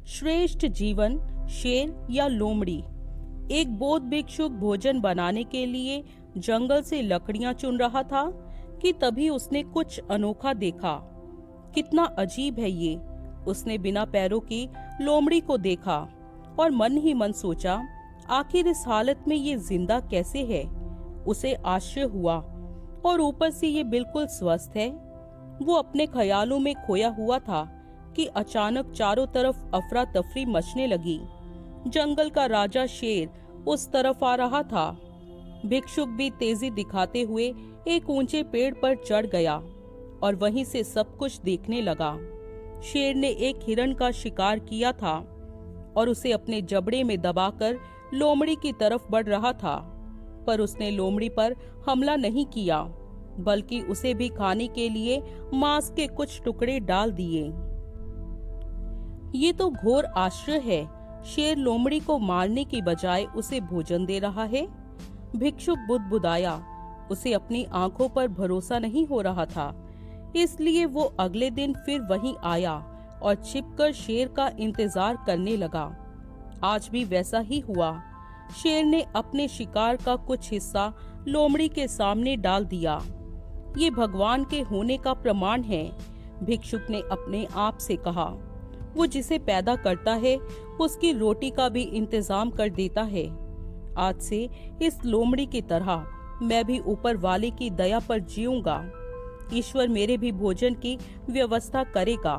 श्रेष्ठ जीवन, शेर या लोमड़ी। एक बौद्ध भिक्षुक भोजन बनाने के लिए जंगल से लकड़ियां चुन रहा था कि तभी उसने कुछ अनोखा देखा। कितना अजीब है ये। उसने बिना पैरों की लोमड़ी को देखा और मन ही मन सोचा, आखिर इस हालत में ये जिंदा कैसे है। उसे आश्चर्य हुआ और ऊपर से ये बिल्कुल स्वस्थ है। वो अपने ख्यालों में खोया हुआ था कि अचानक चारों तरफ अफरा तफरी मचने लगी। जंगल का राजा शेर उस तरफ आ रहा था। भिक्षुक भी तेजी दिखाते हुए एक ऊंचे पेड़ पर चढ़ गया और वहीं से सब कुछ देखने लगा। शेर ने एक हिरण का शिकार किया था और उसे अपने जबड़े में दबाकर लोमड़ी की तरफ बढ़ रहा था, पर उसने लोमड़ी पर हमला नहीं किया, बल्कि उसे भी खाने के लिए मांस के कुछ टुकड़े डाल दिए। ये तो घोर आश्चर्य है। शेर लोमड़ी को मारने की बजाय उसे भोजन दे रहा है। भिक्षुक बुदबुदाया। उसे अपनी आंखों पर भरोसा नहीं हो रहा था। इसलिए वो अगले दिन फिर वहीं आया और छिपकर शेर का इंतजार करने लगा। आज भी वैसा ही हुआ। शेर ने अपने शिकार का कुछ हिस्सा लोमड़ी के सामने डाल दिया। ये भगवान के होने का प्रमाण है, भिक्षुक ने अपने आप से कहा। वो जिसे पैदा करता है उसकी रोटी का भी इंतजाम कर देता है। आज से इस लोमड़ी की तरह मैं भी ऊपर वाले की दया पर जीऊंगा। ईश्वर मेरे भी भोजन की व्यवस्था करेगा।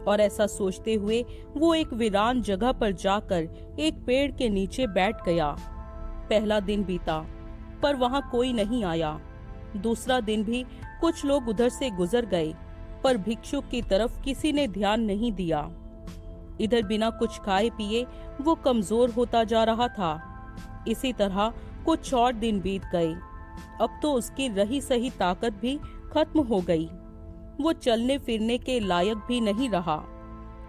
और ऐसा सोचते हुए वो एक वीरान जगह पर जाकर एक पेड़ के नीचे बैठ गया। पहला दिन बीता, पर वहां कोई नहीं आया। दूसरा दिन भी कुछ लोग उधर से गुजर गए, पर भिक्षुक की तरफ किसी ने ध्यान नहीं दिया। इधर बिना कुछ खाए पिए वो कमजोर होता जा रहा था। इसी तरह कुछ और दिन बीत गए। अब तो उसकी रही सही ताकत भी खत्म हो गई। वो चलने फिरने के लायक भी नहीं रहा।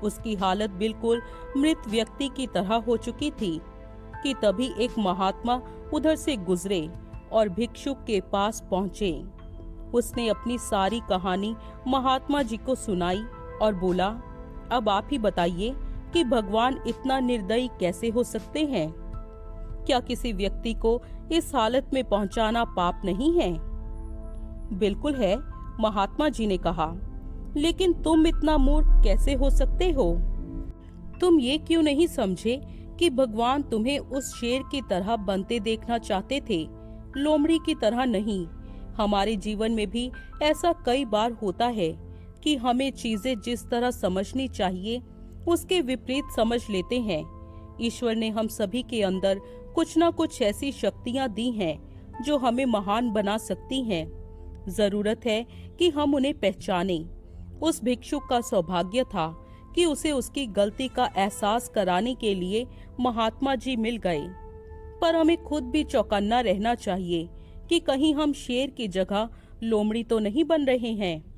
उसकी हालत बिल्कुल मृत व्यक्ति की तरह हो चुकी थी कि तभी एक महात्मा उधर से गुजरे और भिक्षुक के पास पहुंचे। उसने अपनी सारी कहानी महात्मा जी को सुनाई और बोला, अब आप ही बताइए कि भगवान इतना निर्दयी कैसे हो सकते हैं? क्या किसी व्यक्ति को इस हालत में पहुंचाना पाप नहीं है? बिल्कुल है, महात्मा जी ने कहा, लेकिन तुम इतना मूर्ख कैसे हो सकते हो? तुम ये क्यों नहीं समझे कि भगवान तुम्हें उस शेर की तरह बनते देखना चाहते थे, लोमड़ी की तरह नहीं। हमारे जीवन में भी ऐसा कई बार होता है कि हमें चीजें जिस तरह समझनी चाहिए उसके विपरीत समझ लेते हैं। ईश्वर ने हम सभी के अंदर कुछ न कुछ ऐसी शक्तियां दी हैं जो हमें महान बना सकती हैं। जरूरत है कि हम उन्हें पहचानें। उस भिक्षुक का सौभाग्य था कि उसे उसकी गलती का एहसास कराने के लिए महात्मा जी मिल गए। पर हमें खुद भी चौकन्ना रहना चाहिए कि कहीं हम शेर की जगह लोमड़ी तो नहीं बन रहे हैं।